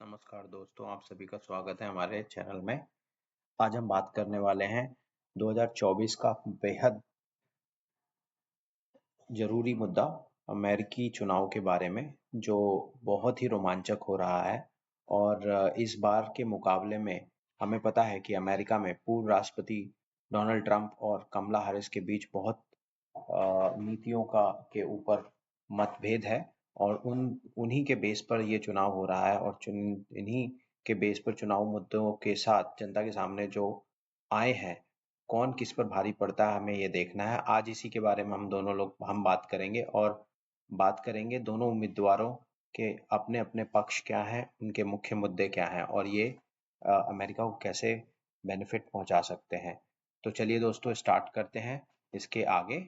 नमस्कार दोस्तों, आप सभी का स्वागत है हमारे चैनल में। आज हम बात करने वाले हैं 2024 का बेहद जरूरी मुद्दा अमेरिकी चुनाव के बारे में, जो बहुत ही रोमांचक हो रहा है। और इस बार के मुकाबले में हमें पता है कि अमेरिका में पूर्व राष्ट्रपति डोनाल्ड ट्रंप और कमला हैरिस के बीच बहुत नीतियों का के ऊपर मतभेद है। और उन्हीं के बेस पर ये चुनाव हो रहा है, और इन्हीं के बेस पर चुनाव मुद्दों के साथ जनता के सामने जो आए हैं, कौन किस पर भारी पड़ता है, हमें ये देखना है। आज इसी के बारे में हम बात करेंगे, और बात करेंगे दोनों उम्मीदवारों के अपने अपने पक्ष क्या हैं, उनके मुख्य मुद्दे क्या हैं, और ये अमेरिका को कैसे बेनिफिट पहुंचा सकते हैं। तो चलिए दोस्तों, स्टार्ट करते हैं इसके आगे।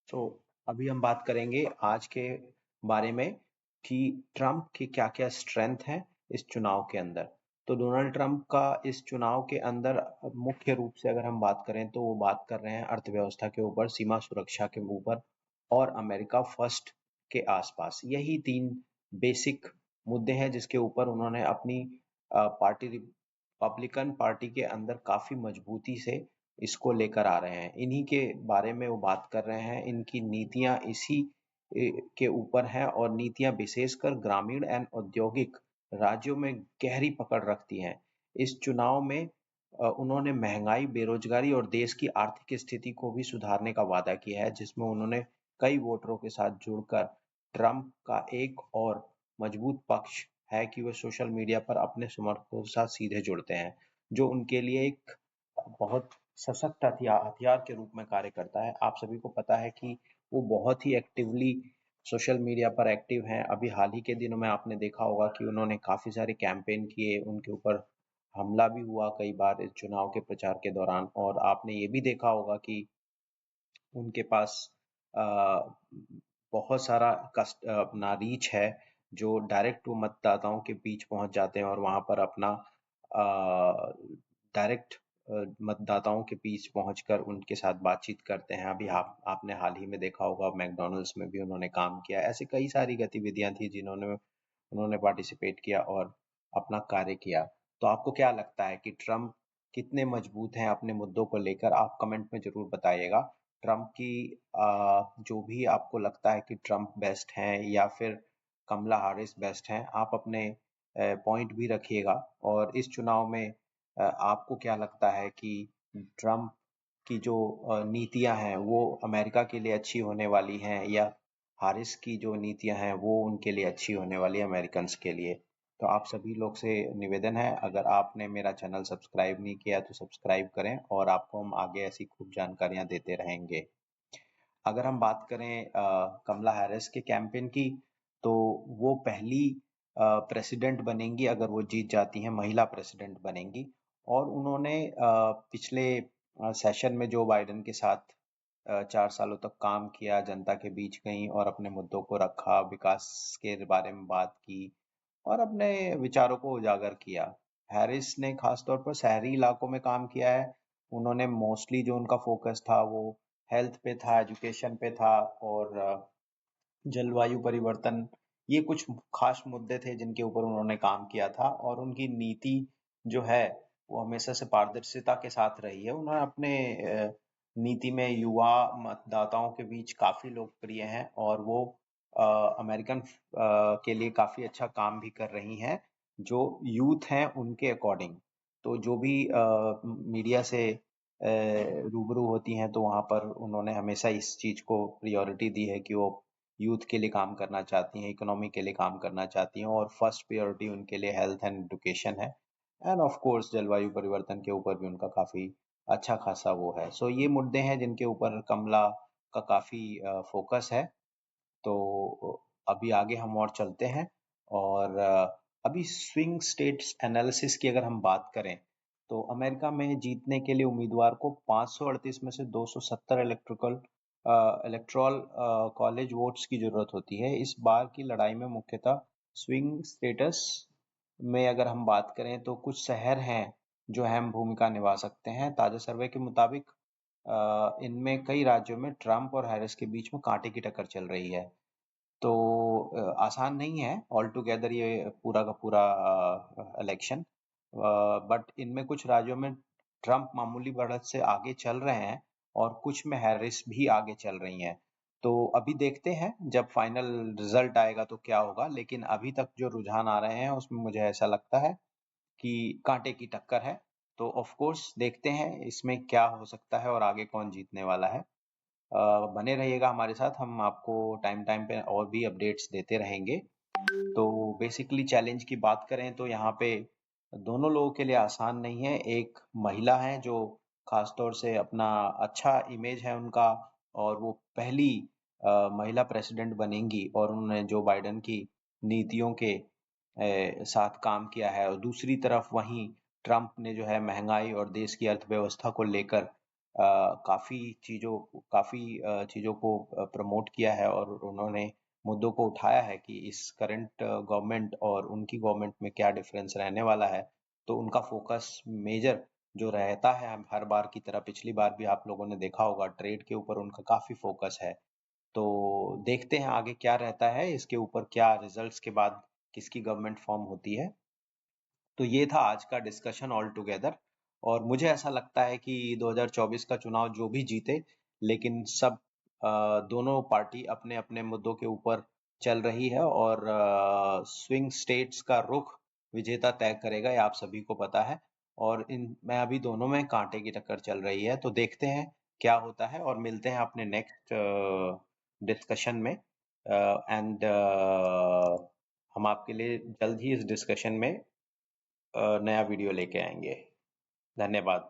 तो अभी हम बात करेंगे आज के बारे में कि ट्रंप की क्या-क्या स्ट्रेंथ है इस चुनाव के अंदर। तो डोनाल्ड ट्रंप का इस चुनाव के अंदर मुख्य रूप से अगर हम बात करें तो वो बात कर रहे हैं अर्थव्यवस्था के ऊपर, सीमा सुरक्षा के ऊपर और अमेरिका फर्स्ट के आसपास। यही तीन बेसिक मुद्दे हैं जिसके ऊपर उन्होंने अपनी पार्टी रिपब्लिकन पार्टी के अंदर काफी मजबूती से इसको लेकर आ रहे हैं। इन्हीं के बारे में वो बात कर रहे हैं। इनकी नीतियां इसी के ऊपर हैं, और नीतियां विशेषकर ग्रामीण एवं औद्योगिक राज्यों में गहरी पकड़ रखती हैं। इस चुनाव में उन्होंने महंगाई, बेरोजगारी और देश की आर्थिक स्थिति को भी सुधारने का वादा किया है, जिसमें उन्होंने कई वोटरों के साथ जुड़कर ट्रंप का एक और मजबूत पक्ष है कि वे सोशल मीडिया पर अपने समर्थकों के साथ सीधे जुड़ते हैं, जो उनके लिए एक बहुत सशक्त हथियार के रूप में कार्य करता है। आप सभी को पता है कि वो बहुत ही एक्टिवली सोशल मीडिया पर एक्टिव हैं। अभी हाल ही के दिनों में आपने देखा होगा कि उन्होंने काफी सारे कैंपेन किए, उनके ऊपर हमला भी हुआ कई बार इस चुनाव के प्रचार के दौरान। और आपने ये भी देखा होगा कि उनके पास अ, बहुत सारा अपना रीच है, जो डायरेक्ट वो मतदाताओं के बीच पहुंच जाते हैं और वहां पर अपना डायरेक्ट मतदाताओं के बीच पहुंचकर उनके साथ बातचीत करते हैं। अभी आपने हाल ही में देखा होगा मैकडॉनल्ड्स में भी उन्होंने काम किया। ऐसी कई सारी गतिविधियां थी जिन्होंने उन्होंने पार्टिसिपेट किया और अपना कार्य किया। तो आपको क्या लगता है कि ट्रम्प कितने मजबूत हैं अपने मुद्दों को लेकर? आप कमेंट में जरूर बताइएगा। ट्रम्प की जो भी आपको लगता है कि ट्रम्प बेस्ट हैं या फिर कमला हैरिस बेस्ट हैं, आप अपने पॉइंट भी रखिएगा। और इस चुनाव में आपको क्या लगता है कि ट्रम्प की जो नीतियां हैं वो अमेरिका के लिए अच्छी होने वाली हैं, या हारिस की जो नीतियां हैं वो उनके लिए अच्छी होने वाली है अमेरिकन्स के लिए? तो आप सभी लोग से निवेदन है, अगर आपने मेरा चैनल सब्सक्राइब नहीं किया तो सब्सक्राइब करें, और आपको हम आगे ऐसी खूब जानकारियां देते रहेंगे। अगर हम बात करें कमला हैरिस के कैंपेन की, तो वो पहली प्रेसिडेंट बनेंगी अगर वो जीत जाती हैं, महिला प्रेसिडेंट बनेंगी। और उन्होंने पिछले सेशन में जो बाइडेन के साथ 4 सालों तक काम किया, जनता के बीच गई और अपने मुद्दों को रखा, विकास के बारे में बात की और अपने विचारों को उजागर किया। हैरिस ने खासतौर पर शहरी इलाकों में काम किया है। उन्होंने मोस्टली जो उनका फोकस था वो हेल्थ पे था, एजुकेशन पे था, और जलवायु परिवर्तन, ये कुछ खास मुद्दे थे जिनके ऊपर उन्होंने काम किया था। और उनकी नीति जो है वो हमेशा से पारदर्शिता के साथ रही है। उन्होंने अपने नीति में युवा मतदाताओं के बीच काफी लोकप्रिय हैं, और वो अमेरिकन के लिए काफी अच्छा काम भी कर रही हैं, जो यूथ हैं उनके अकॉर्डिंग। तो जो भी मीडिया से रूबरू होती हैं, तो वहां पर उन्होंने हमेशा इस चीज को प्रायोरिटी दी है कि वो यूथ के लिए काम करना चाहती हैं, इकोनॉमी के लिए काम करना चाहती हैं, और फर्स्ट प्रायोरिटी उनके लिए हेल्थ एंड एजुकेशन है। एंड ऑफ कोर्स जलवायु परिवर्तन के ऊपर भी उनका काफी अच्छा खासा वो है। सो ये मुद्दे हैं जिनके ऊपर कमला का काफी फोकस है। तो अभी आगे हम और चलते हैं, और अभी स्विंग स्टेट्स एनालिसिस की अगर हम बात करें, तो अमेरिका में जीतने के लिए उम्मीदवार को 538 में से 270 इलेक्ट्रिकल इलेक्टोरल कॉलेज वोट्स की जरूरत होती है। इस बार की लड़ाई में मुख्यतः स्विंग स्टेटस में अगर हम बात करें तो कुछ शहर हैं जो अहम भूमिका निभा सकते हैं। ताजा सर्वे के मुताबिक इनमें कई राज्यों में ट्रंप और हैरिस के बीच में कांटे की टक्कर चल रही है। तो आसान नहीं है ऑल टुगेदर ये पूरा का पूरा इलेक्शन, बट इनमें कुछ राज्यों में ट्रंप मामूली बढ़त से आगे चल रहे हैं और कुछ में हैरिस भी आगे चल रही हैं। तो अभी देखते हैं जब फाइनल रिजल्ट आएगा तो क्या होगा, लेकिन अभी तक जो रुझान आ रहे हैं उसमें मुझे ऐसा लगता है कि कांटे की टक्कर है। तो ऑफ कोर्स देखते हैं इसमें क्या हो सकता है और आगे कौन जीतने वाला है। बने रहिएगा हमारे साथ, हम आपको टाइम टाइम पे और भी अपडेट्स देते रहेंगे। तो बेसिकली चैलेंज की बात करें तो यहाँ पे दोनों लोगों के लिए आसान नहीं है। एक महिला है जो खास तौर से अपना अच्छा इमेज है उनका, और वो पहली महिला प्रेसिडेंट बनेंगी और उन्होंने जो बाइडेन की नीतियों के साथ काम किया है। और दूसरी तरफ वहीं ट्रंप ने जो है महंगाई और देश की अर्थव्यवस्था को लेकर काफ़ी चीज़ों को प्रमोट किया है और उन्होंने मुद्दों को उठाया है कि इस करंट गवर्नमेंट और उनकी गवर्नमेंट में क्या डिफरेंस रहने वाला है। तो उनका फोकस मेजर जो रहता है हर बार की तरह, पिछली बार भी आप लोगों ने देखा होगा ट्रेड के ऊपर उनका काफ़ी फोकस है। तो देखते हैं आगे क्या रहता है, इसके ऊपर क्या रिजल्ट्स के बाद किसकी गवर्नमेंट फॉर्म होती है। तो ये था आज का डिस्कशन ऑल टुगेदर। और मुझे ऐसा लगता है कि 2024 का चुनाव जो भी जीते, लेकिन सब दोनों पार्टी अपने अपने मुद्दों के ऊपर चल रही है और स्विंग स्टेट्स का रुख विजेता तय करेगा, ये आप सभी को पता है। और इन में अभी दोनों में कांटे की टक्कर चल रही है, तो देखते हैं क्या होता है और मिलते हैं अपने नेक्स्ट डिस्कशन में। एंड हम आपके लिए जल्द ही इस डिस्कशन में नया वीडियो लेके आएंगे। धन्यवाद।